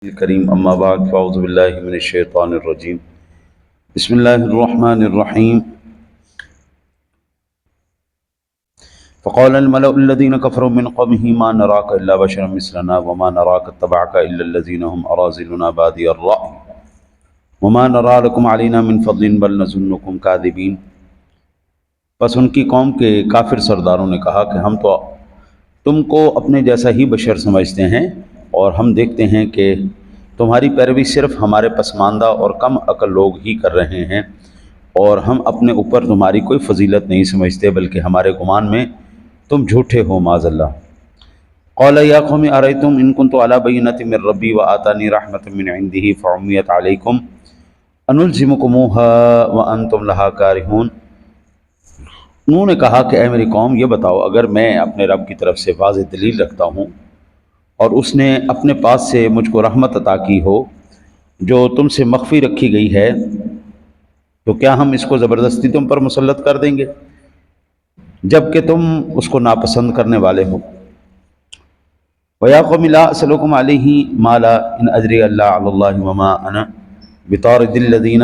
الكريم أما بعد فأعوذ بالله من الشيطان الرجيم بسم الله الرحمن الرحيم فقال الملأ الذين كفروا من قومه ما نراك إلا بشرا مثلنا وما نراك اتبعك إلا الذين هم أراذلنا بادي الرأي وما نرى لكم علينا من فضل بل نظنكم كاذبين۔ بس ان کی قوم کے کافر سرداروں نے کہا کہ ہم تو تم کو اپنے جیسا ہی بشر سمجھتے ہیں اور ہم دیکھتے ہیں کہ تمہاری پیروی صرف ہمارے پسماندہ اور کم عقل لوگ ہی کر رہے ہیں، اور ہم اپنے اوپر تمہاری کوئی فضیلت نہیں سمجھتے بلکہ ہمارے گمان میں تم جھوٹے ہو معاذ اللہ۔ قال یا قوم ارأیتم ان کنت علی بینۃ من ربی وآتانی رحمۃ من عنده فعمیت علیکم انلزمکموها وانتم لها کارہون۔ انہوں نے کہا کہ اے میری قوم یہ بتاؤ، اگر میں اپنے رب کی طرف سے واضح دلیل رکھتا ہوں اور اس نے اپنے پاس سے مجھ کو رحمت عطا کی ہو جو تم سے مخفی رکھی گئی ہے، تو کیا ہم اس کو زبردستی تم پر مسلط کر دیں گے جب کہ تم اس کو ناپسند کرنے والے ہو؟ وَيَا قَوْمِ لَا أَسْأَلُكُمْ عَلَيْهِ مَالًا إِنْ أَجْرِيَ إِلَّا عَلَى اللَّهِ وَمَا أَنَا بِطَارِدِ الَّذِينَ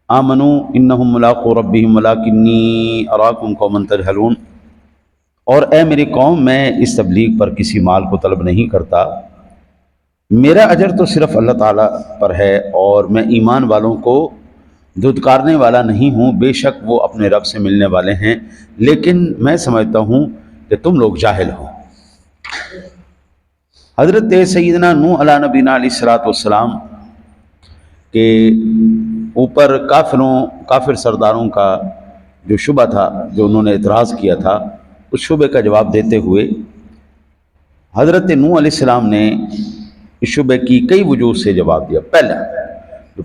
آمنوا إِنَّهُمْ مُلَاقُو رَبِّهِمْ وَلَكِنِّي أَرَاكُمْ قَوْمًا تَجْهَلُونَ۔ اور اے میری قوم، میں اس تبلیغ پر کسی مال کو طلب نہیں کرتا، میرا اجر تو صرف اللہ تعالیٰ پر ہے، اور میں ایمان والوں کو دھتکارنے والا نہیں ہوں، بے شک وہ اپنے رب سے ملنے والے ہیں، لیکن میں سمجھتا ہوں کہ تم لوگ جاہل ہو۔ حضرت سیدنا نوح علیہ نبینا علیہ الصلوۃ والسلام کے اوپر کافر سرداروں کا جو شبہ تھا، جو انہوں نے اعتراض کیا تھا، اس شبے کا جواب دیتے ہوئے حضرت نوح علیہ السلام نے اس شبے کی کئی وجوہ سے جواب دیا۔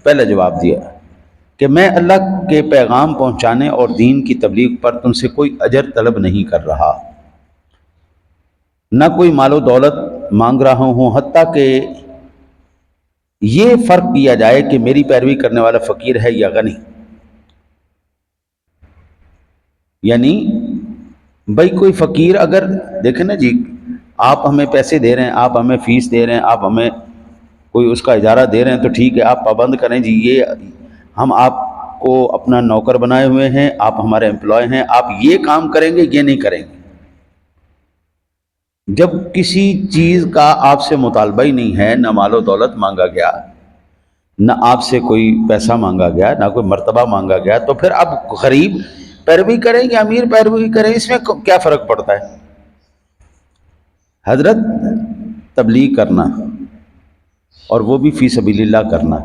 پہلا جواب دیا کہ میں اللہ کے پیغام پہنچانے اور دین کی تبلیغ پر تم سے کوئی اجر طلب نہیں کر رہا، نہ کوئی مال و دولت مانگ رہا ہوں، حتیٰ کہ یہ فرق کیا جائے کہ میری پیروی کرنے والا فقیر ہے یا غنی۔ یعنی بھائی کوئی فقیر اگر دیکھیں نا جی، آپ ہمیں پیسے دے رہے ہیں، آپ ہمیں فیس دے رہے ہیں، آپ ہمیں کوئی اس کا اجارہ دے رہے ہیں، تو ٹھیک ہے آپ پابند کریں جی، یہ ہم آپ کو اپنا نوکر بنائے ہوئے ہیں، آپ ہمارے امپلائی ہیں، آپ یہ کام کریں گے، یہ نہیں کریں گے۔ جب کسی چیز کا آپ سے مطالبہ ہی نہیں ہے، نہ مال و دولت مانگا گیا، نہ آپ سے کوئی پیسہ مانگا گیا، نہ کوئی مرتبہ مانگا گیا، تو پھر اب غریب پیروی کریں یا امیر پیروی کریں، اس میں کیا فرق پڑتا ہے؟ حضرت تبلیغ کرنا اور وہ بھی فی سبیل اللہ کرنا،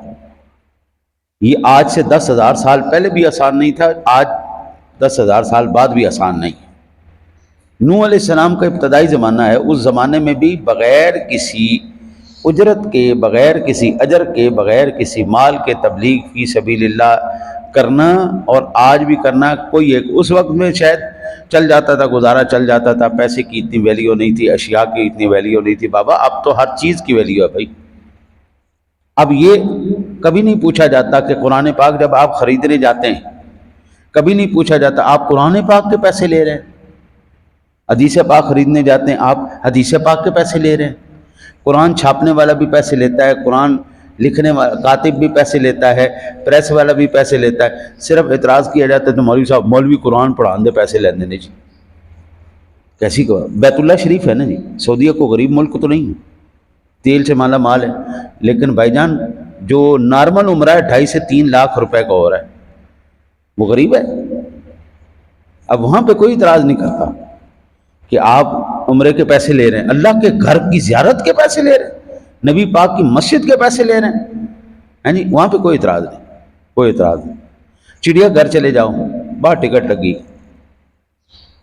یہ آج سے 10,000 سال پہلے بھی آسان نہیں تھا، آج 10,000 سال بعد بھی آسان نہیں۔ نوح علیہ السلام کا ابتدائی زمانہ ہے، اس زمانے میں بھی بغیر کسی اجرت کے، بغیر کسی اجر کے، بغیر کسی مال کے تبلیغ فی سبیل اللہ کرنا، اور آج بھی کرنا کوئی ایک، اس وقت میں شاید چل جاتا تھا، گزارا چل جاتا تھا، پیسے کی اتنی ویلیو نہیں تھی، اشیاء کی اتنی ویلیو نہیں تھی۔ بابا اب تو ہر چیز کی ویلیو ہے بھائی۔ اب یہ کبھی نہیں پوچھا جاتا کہ قرآن پاک جب آپ خریدنے جاتے ہیں، کبھی نہیں پوچھا جاتا آپ قرآن پاک کے پیسے لے رہے ہیں، حدیث پاک خریدنے جاتے ہیں آپ حدیث پاک کے پیسے لے رہے ہیں، قرآن چھاپنے والا بھی پیسے لیتا ہے، قرآن لکھنے والا کاتب بھی پیسے لیتا ہے، پریس والا بھی پیسے لیتا ہے۔ صرف اعتراض کیا جاتا ہے تو مولوی صاحب مولوی قرآن پڑھان دے پیسے لیندے نہیں جی، کیسی کو بیت اللہ شریف ہے نا جی، سعودیہ کو غریب ملک تو نہیں ہے، تیل سے مالا مال ہے، لیکن بھائی جان جو نارمل عمرہ ہے 2.5 سے 3 لاکھ روپے کا ہو رہا ہے، وہ غریب ہے۔ اب وہاں پہ کوئی اعتراض نہیں کرتا کہ آپ عمرے کے پیسے لے رہے ہیں، اللہ کے گھر کی زیارت کے پیسے لے رہے ہیں، نبی پاک کی مسجد کے پیسے لے رہے ہیں جی، وہاں پہ کوئی اعتراض نہیں، کوئی اعتراض نہیں۔ چڑیا گھر چلے جاؤ، باہر ٹکٹ لگی،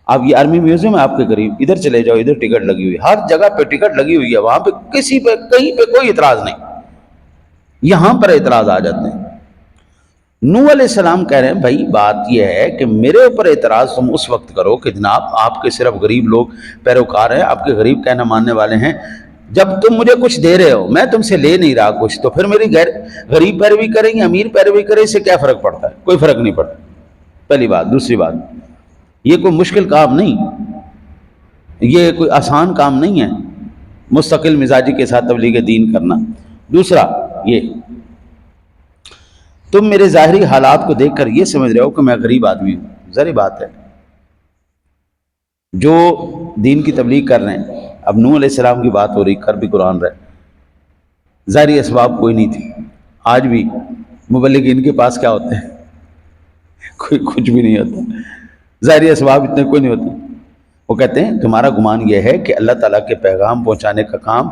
آپ یہ آرمی میوزیم ہے آپ کے قریب، ادھر چلے جاؤ، ادھر ٹکٹ لگی ہوئی، ہر جگہ پہ ٹکٹ لگی ہوئی ہے، وہاں پہ کسی پہ کہیں پہ کوئی اعتراض نہیں، یہاں پر اعتراض آ جاتے ہیں۔ نوح علیہ السلام کہہ رہے ہیں بھائی بات یہ ہے کہ میرے اوپر اعتراض تم اس وقت کرو کہ جناب آپ کے صرف غریب لوگ پیروکار ہیں، آپ کے غریب کہنا ماننے والے ہیں، جب تم مجھے کچھ دے رہے ہو، میں تم سے لے نہیں رہا کچھ، تو پھر میری غریب پیروی کریں یا امیر پیروی کریں، اس سے کیا فرق پڑتا ہے؟ کوئی فرق نہیں پڑتا، پہلی بات۔ دوسری بات، یہ کوئی مشکل کام نہیں، یہ کوئی آسان کام نہیں ہے، مستقل مزاجی کے ساتھ تبلیغ دین کرنا۔ دوسرا یہ، تم میرے ظاہری حالات کو دیکھ کر یہ سمجھ رہے ہو کہ میں غریب آدمی ہوں، ظاہری بات ہے، جو دین کی تبلیغ کر رہے ہیں، اب نوح علیہ السلام کی بات ہو رہی، کر بھی قرآن رہے، ظاہری اسباب کوئی نہیں تھی، آج بھی مبلغین کے پاس کیا ہوتے ہیں؟ کوئی کچھ بھی نہیں ہوتا، ظاہری اسباب اتنے کوئی نہیں ہوتے۔ وہ کہتے ہیں تمہارا گمان یہ ہے کہ اللہ تعالیٰ کے پیغام پہنچانے کا کام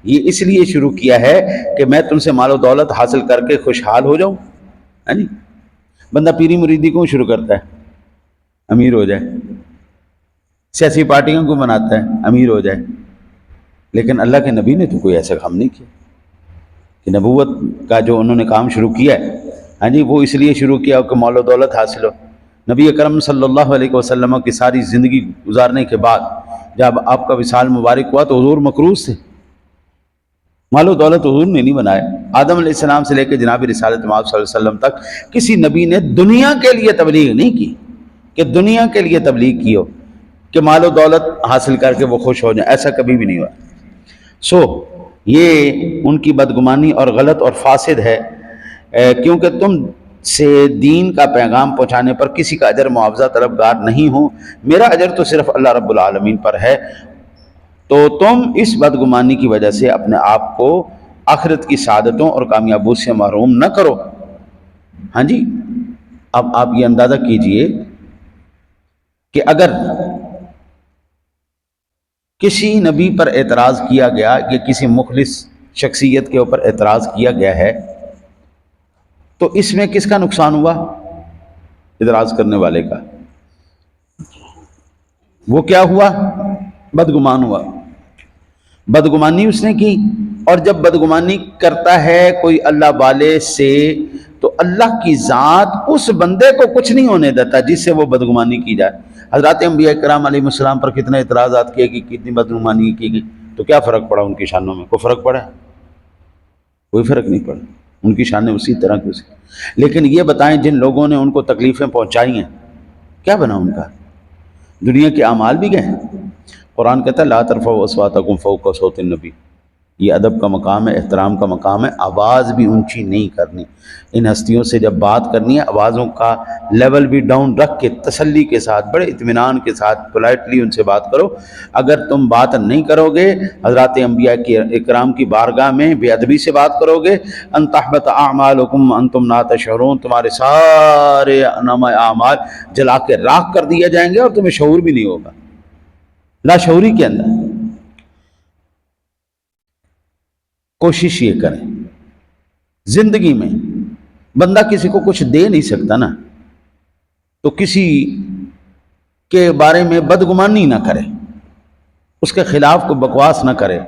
یہ اس لیے شروع کیا ہے کہ میں تم سے مال و دولت حاصل کر کے خوشحال ہو جاؤں، ہے نہیں؟ بندہ پیری مریدی کو شروع کرتا ہے امیر ہو جائے، سیاسی پارٹیوں کو بناتا ہے امیر ہو جائے، لیکن اللہ کے نبی نے تو کوئی ایسا کام نہیں کیا کہ نبوت کا جو انہوں نے کام شروع کیا ہے، ہاں جی، وہ اس لیے شروع کیا کہ مال و دولت حاصل ہو۔ نبی اکرم صلی اللہ علیہ وسلم کی ساری زندگی گزارنے کے بعد جب آپ کا وصال مبارک ہوا تو حضور مقروض تھے، مال و دولت حضور نے نہیں بنایا۔ آدم علیہ السلام سے لے کے جناب رسالت مآب صلی اللہ علیہ وسلم تک کسی نبی نے دنیا کے لیے تبلیغ نہیں کی کہ دنیا کے لیے تبلیغ کی ہو کہ مال و دولت حاصل کر کے وہ خوش ہو جائیں، ایسا کبھی بھی نہیں ہوا۔ یہ ان کی بدگمانی اور غلط اور فاسد ہے، کیونکہ تم سے دین کا پیغام پہنچانے پر کسی کا اجر معاوضہ طلبگار نہیں ہوں، میرا اجر تو صرف اللہ رب العالمین پر ہے، تو تم اس بدگمانی کی وجہ سے اپنے آپ کو آخرت کی سعادتوں اور کامیابیوں سے محروم نہ کرو۔ ہاں جی، اب آپ یہ اندازہ کیجئے کہ اگر کسی نبی پر اعتراض کیا گیا یا کسی مخلص شخصیت کے اوپر اعتراض کیا گیا ہے تو اس میں کس کا نقصان ہوا؟ اعتراض کرنے والے کا۔ وہ کیا ہوا؟ بدگمان ہوا، بدگمانی اس نے کی، اور جب بدگمانی کرتا ہے کوئی اللہ والے سے تو اللہ کی ذات اس بندے کو کچھ نہیں ہونے دیتا جس سے وہ بدگمانی کی جائے۔ حضرات انبیاء کرام علیہ السلام پر کتنے اعتراضات کیے گی، کتنی بدگمانی کی گئی، تو کیا فرق پڑا ان کی شانوں میں؟ کوئی فرق پڑا؟ کوئی فرق نہیں پڑا، ان کی شانیں اسی طرح کی اسی۔ لیکن یہ بتائیں جن لوگوں نے ان کو تکلیفیں پہنچائی ہیں کیا بنا ان کا؟ دنیا کے اعمال بھی گئے ہیں۔ قرآن کہتا ہے لا ترفعوا اصواتکم فوق صوت النبی، یہ ادب کا مقام ہے، احترام کا مقام ہے، آواز بھی اونچی نہیں کرنی۔ ان ہستیوں سے جب بات کرنی ہے آوازوں کا لیول بھی ڈاؤن رکھ کے تسلی کے ساتھ، بڑے اطمینان کے ساتھ پولائٹلی ان سے بات کرو۔ اگر تم بات نہیں کرو گے، حضرات انبیاء کی اکرام کی بارگاہ میں بے ادبی سے بات کرو گے، ان تحبط اعمالکم انتم لا تشعرون، تمہارے سارے نامہ اعمال جلا کے راکھ کر دیے جائیں گے اور تمہیں شعور بھی نہیں ہوگا، لاشعوری کے اندر۔ کوشش یہ کریں، زندگی میں بندہ کسی کو کچھ دے نہیں سکتا نا، تو کسی کے بارے میں بدگمانی نہ کرے، اس کے خلاف کو بکواس نہ کرے،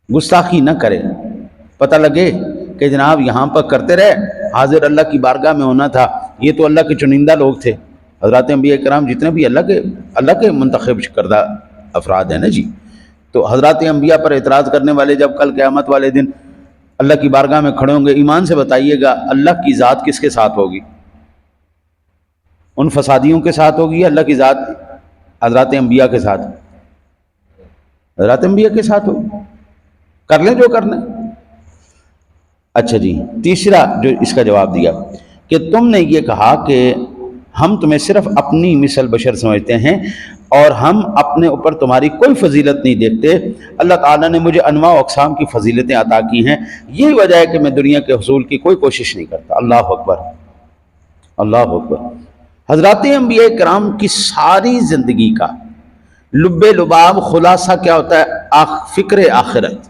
گستاخی نہ کرے۔ پتہ لگے کہ جناب یہاں پر کرتے رہے، حاضر اللہ کی بارگاہ میں ہونا تھا، یہ تو اللہ کے چنندہ لوگ تھے۔ حضرات انبیاء کرام جتنے بھی اللہ کے منتخب کردہ افراد ہیں نا جی، تو حضرات انبیاء پر اعتراض کرنے والے جب کل قیامت والے دن اللہ کی بارگاہ میں کھڑے ہوں گے، ایمان سے بتائیے گا اللہ کی ذات کس کے ساتھ ہوگی؟ ان فسادیوں کے ساتھ ہوگی یا اللہ کی ذات حضرات انبیاء کے ساتھ؟ حضرات انبیاء کے ساتھ ہوگی، کر لیں جو کرنا۔ اچھا جی، تیسرا جو اس کا جواب دیا کہ تم نے یہ کہا کہ ہم تمہیں صرف اپنی مثل بشر سمجھتے ہیں اور ہم اپنے اوپر تمہاری کوئی فضیلت نہیں دیکھتے۔ اللہ تعالیٰ نے مجھے انواع و اقسام کی فضیلتیں عطا کی ہیں، یہی وجہ ہے کہ میں دنیا کے حصول کی کوئی کوشش نہیں کرتا۔ اللہ اکبر، اللہ اکبر۔ حضرات انبیاء کرام کی ساری زندگی کا لب لباب خلاصہ کیا ہوتا ہے؟ فکر آخرت،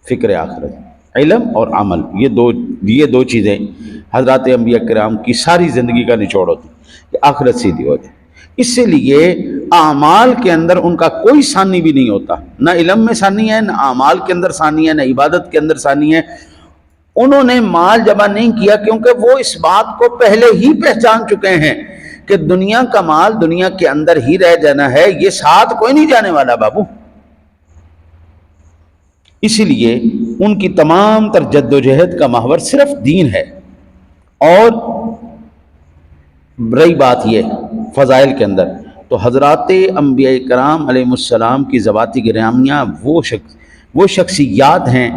فکر آخرت، علم اور عمل، یہ دو چیزیں حضرات انبیاء کرام کی ساری زندگی کا نچوڑ ہوتی کہ آخرت سیدھی ہو جائے۔ اس لیے اعمال کے اندر ان کا کوئی ثانی بھی نہیں ہوتا، نہ علم میں ثانی ہے، نہ اعمال کے اندر ثانی ہے، نہ عبادت کے اندر ثانی ہے۔ انہوں نے مال جمع نہیں کیا کیونکہ وہ اس بات کو پہلے ہی پہچان چکے ہیں کہ دنیا کا مال دنیا کے اندر ہی رہ جانا ہے، یہ ساتھ کوئی نہیں جانے والا بابو۔ اسی لیے ان کی تمام تر جد و جہد کا محور صرف دین ہے۔ اور رہی بات یہ فضائل کے اندر تو حضرات انبیاء کرام علیہ السلام کی ذواتی گرامیاں وہ شخصیات ہیں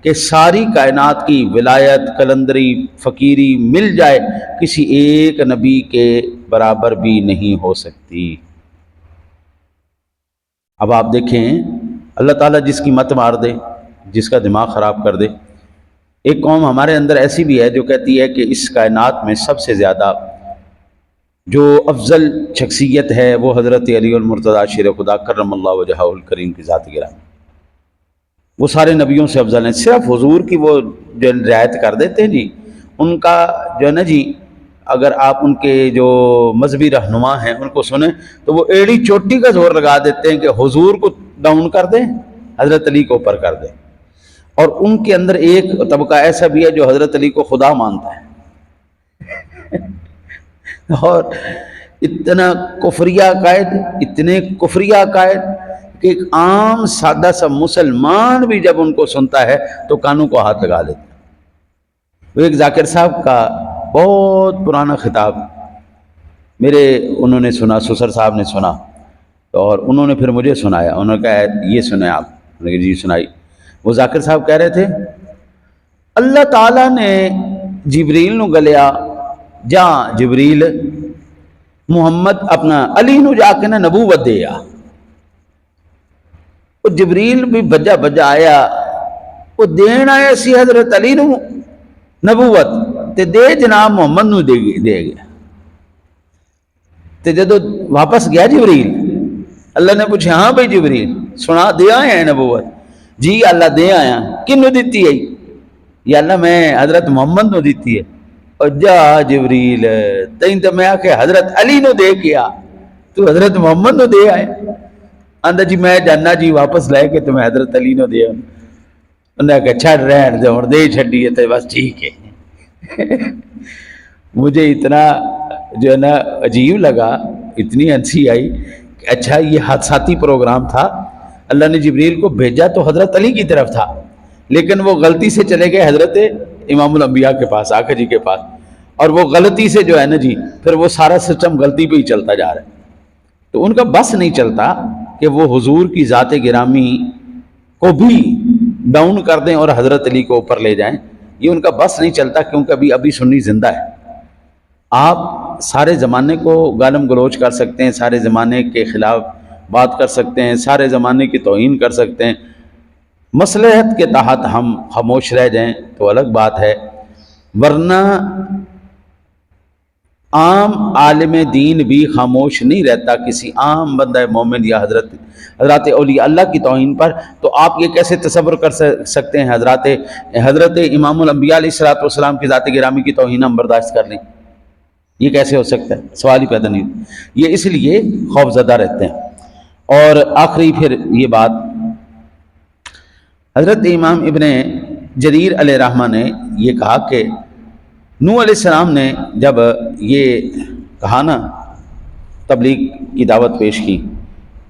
کہ ساری کائنات کی ولایت، کلندری، فقیری مل جائے کسی ایک نبی کے برابر بھی نہیں ہو سکتی۔ اب آپ دیکھیں، اللہ تعالیٰ جس کی مت مار دے، جس کا دماغ خراب کر دے۔ ایک قوم ہمارے اندر ایسی بھی ہے جو کہتی ہے کہ اس کائنات میں سب سے زیادہ جو افضل شخصیت ہے وہ حضرت علی المرتضیٰ شیر خدا کرم اللہ وجہہ الکریم کی ذات گرامی، وہ سارے نبیوں سے افضل ہیں۔ صرف حضور کی وہ جو رعایت کر دیتے ہیں جی، ان کا جو ہے نا جی، اگر آپ ان کے جو مذہبی رہنما ہیں ان کو سنیں تو وہ ایڑی چوٹی کا زور لگا دیتے ہیں کہ حضور کو ڈاؤن کر دیں، حضرت علی کو اوپر کر دیں۔ اور ان کے اندر ایک طبقہ ایسا بھی ہے جو حضرت علی کو خدا مانتا ہے اور اتنا کفریہ عقائد، اتنے کفریہ عقائد کہ ایک عام سادہ سا مسلمان بھی جب ان کو سنتا ہے تو کانوں کو ہاتھ لگا دیتا ہے۔ وہ ایک ذاکر صاحب کا بہت پرانا خطاب میرے انہوں نے سنا، سسر صاحب نے سنا، اور انہوں نے پھر مجھے سنایا۔ انہوں نے کہا یہ سنیں آپ، میں نے کہا جی سنائی۔ وہ ذاکر صاحب کہہ رہے تھے اللہ تعالیٰ نے جبریل نو گلیا، جہاں جبریل محمد اپنا علی نو جا کے نبوت دے آ۔ وہ جبریل بھی بجا بجا آیا، وہ دین آیا سی حضرت علی نو نبوت تے دے جناب محمد نو دے گیا۔ تے جدو واپس گیا جبریل، اللہ نے پوچھا ہاں بھائی جبریل سنا دے آیا ہے نبوت؟ جی اللہ دے آیا۔ کنو دیتی ہے؟ یا اللہ میں حضرت محمد نو دیتی ہے۔ اور جا جبریل تین تو میں آکے حضرت علی نو دے گیا، تو حضرت محمد نو دے آئے؟ آندہ جی میں جانا جی واپس لے کے تو میں حضرت علی نو دے آئے۔ انہوں نے کہا چھڑ رہن دے اور دے چھڑی ہے تو بس ٹھیک ہے۔ مجھے اتنا جو ہے نا عجیب لگا، اتنی ہنسی آئی کہ اچھا یہ حادثاتی پروگرام تھا۔ اللہ نے جبریل کو بھیجا تو حضرت علی کی طرف تھا، لیکن وہ غلطی سے چلے گئے حضرت امام الانبیاء کے پاس، آقا جی کے پاس، اور وہ غلطی سے جو ہے نا جی پھر وہ سارا سسٹم غلطی پہ ہی چلتا جا رہا ہے۔ تو ان کا بس نہیں چلتا کہ وہ حضور کی ذات گرامی کو بھی ڈاؤن کر دیں اور حضرت علی کو اوپر لے جائیں، یہ ان کا بس نہیں چلتا، کیونکہ ابھی سنی زندہ ہے۔ آپ سارے زمانے کو گالم گلوچ کر سکتے ہیں، سارے زمانے کے خلاف بات کر سکتے ہیں، سارے زمانے کی توہین کر سکتے ہیں، مصلحت کے تحت ہم خاموش رہ جائیں تو الگ بات ہے، ورنہ عام عالم دین بھی خاموش نہیں رہتا کسی عام بندہ مومن یا حضرات اولیاء اللہ کی توہین پر۔ تو آپ یہ کیسے تصور کر سکتے ہیں حضرت امام الانبیاء علیہ السلام کی ذات گرامی کی توہین ہم برداشت کر لیں؟ یہ کیسے ہو سکتا ہے؟ سوال ہی پیدا نہیں ہوتا۔ یہ اس لیے خوف زدہ رہتے ہیں۔ اور آخری پھر یہ بات، حضرت امام ابن جریر علیہ رحمہ نے یہ کہا کہ نوح علیہ السلام نے جب یہ کہا نا، تبلیغ کی دعوت پیش کی،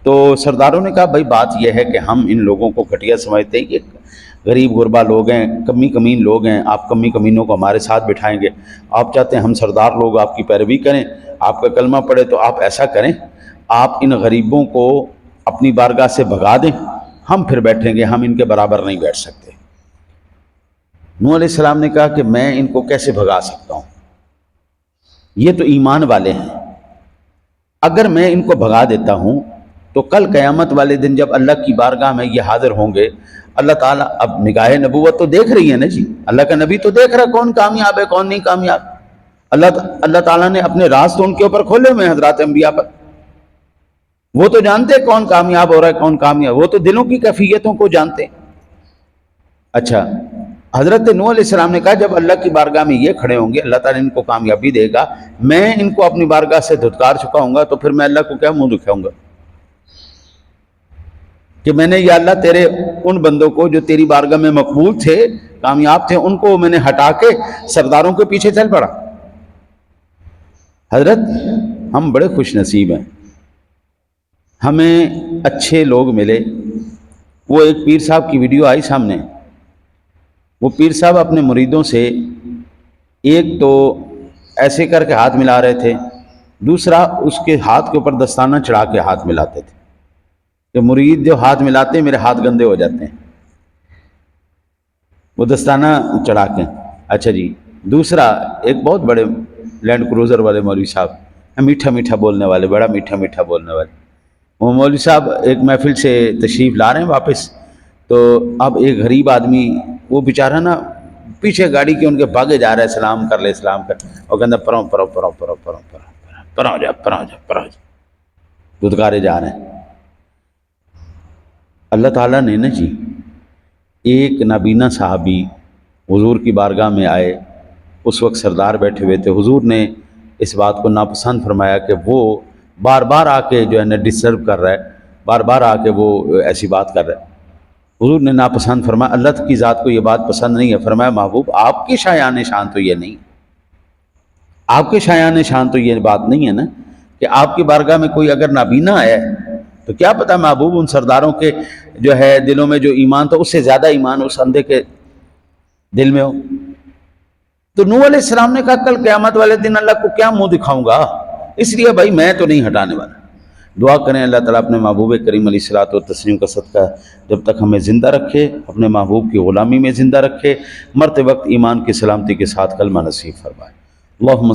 تو سرداروں نے کہا بھائی بات یہ ہے کہ ہم ان لوگوں کو گھٹیا سمجھتے ہیں، یہ غریب غربا لوگ ہیں، کمی کمین لوگ ہیں، آپ کمی کمینوں کو ہمارے ساتھ بٹھائیں گے؟ آپ چاہتے ہیں ہم سردار لوگ آپ کی پیروی کریں، آپ کا کلمہ پڑھے، تو آپ ایسا کریں، آپ ان غریبوں کو اپنی بارگاہ سے بھگا دیں، ہم پھر بیٹھیں گے، ہم ان کے برابر نہیں بیٹھ سکتے۔ نوح علیہ السلام نے کہا کہ میں ان کو کیسے بھگا سکتا ہوں؟ یہ تو ایمان والے ہیں، اگر میں ان کو بھگا دیتا ہوں تو کل قیامت والے دن جب اللہ کی بارگاہ میں یہ حاضر ہوں گے، اللہ تعالیٰ اب نگاہ نبوت تو دیکھ رہی ہے نا جی، اللہ کا نبی تو دیکھ رہا کون کامیاب ہے کون نہیں کامیاب۔ اللہ تعالیٰ نے اپنے راز تو ان کے اوپر کھولے ہوئے ہیں، حضرات انبیاء پر، وہ تو جانتے کون کامیاب ہو رہا ہے کون کامیاب، وہ تو دلوں کی کیفیتوں کو جانتے۔ اچھا، حضرت نوح علیہ السلام نے کہا جب اللہ کی بارگاہ میں یہ کھڑے ہوں گے، اللہ تعالیٰ ان کو کامیابی دے گا، میں ان کو اپنی بارگاہ سے دھتکار چکا ہوں گا، تو پھر میں اللہ کو کیا منہ دکھاؤں گا کہ میں نے یا اللہ تیرے ان بندوں کو جو تیری بارگاہ میں مقبول تھے، کامیاب تھے، ان کو میں نے ہٹا کے سرداروں کے پیچھے چل پڑا۔ حضرت ہم بڑے خوش نصیب ہیں، ہمیں اچھے لوگ ملے۔ وہ ایک پیر صاحب کی ویڈیو آئی سامنے، وہ پیر صاحب اپنے مریدوں سے ایک تو ایسے کر کے ہاتھ ملا رہے تھے، دوسرا اس کے ہاتھ کے اوپر دستانہ چڑھا کے ہاتھ ملاتے تھے کہ مرید جو ہاتھ ملاتے ہیں میرے ہاتھ گندے ہو جاتے ہیں، وہ دستانہ چڑھا کے. اچھا جی. دوسرا ایک بہت بڑے لینڈ کروزر والے مولوی صاحب، میٹھا میٹھا بولنے والے، بڑا میٹھا میٹھا بولنے والے، وہ مولوی صاحب ایک محفل سے تشریف لا رہے ہیں واپس. تو اب ایک غریب آدمی، وہ بیچارہ نا پیچھے گاڑی کے ان کے بھاگے جا رہا ہے، سلام کر لے سلام کر، اور کہتا پروں پروں پروں پروں پروں پروں پروں جا پروں جا پروں جا، دھتکارے جا رہے ہیں. اللہ تعالیٰ نے نا جی ایک نابینا صحابی حضور کی بارگاہ میں آئے، اس وقت سردار بیٹھے ہوئے تھے، حضور نے اس بات کو ناپسند فرمایا کہ وہ بار بار آ کے جو ہے نا ڈسٹرب کر رہا ہے، بار بار آ کے وہ ایسی بات کر رہا ہے. حضور نے ناپسند فرمایا، اللہ کی ذات کو یہ بات پسند نہیں ہے. فرمایا محبوب آپ کی شایان شان تو یہ نہیں، آپ کے شایان شان تو یہ بات نہیں ہے نا کہ آپ کی بارگاہ میں کوئی اگر نابینا ہے تو کیا پتہ محبوب ان سرداروں کے جو ہے دلوں میں جو ایمان تھا اس سے زیادہ ایمان اس اندھے کے دل میں ہو. تو نوح علیہ السلام نے کہا کل قیامت والے دن اللہ کو کیا منہ دکھاؤں گا، اس لیے بھائی میں تو نہیں ہٹانے والا. دعا کریں اللہ تعالیٰ اپنے محبوب کریم علیہ الصلوۃ والتسلیم کا صدقہ جب تک ہمیں زندہ رکھے، اپنے محبوب کی غلامی میں زندہ رکھے، مرتے وقت ایمان کی سلامتی کے ساتھ کلمہ نصیب فرمائے. اللہم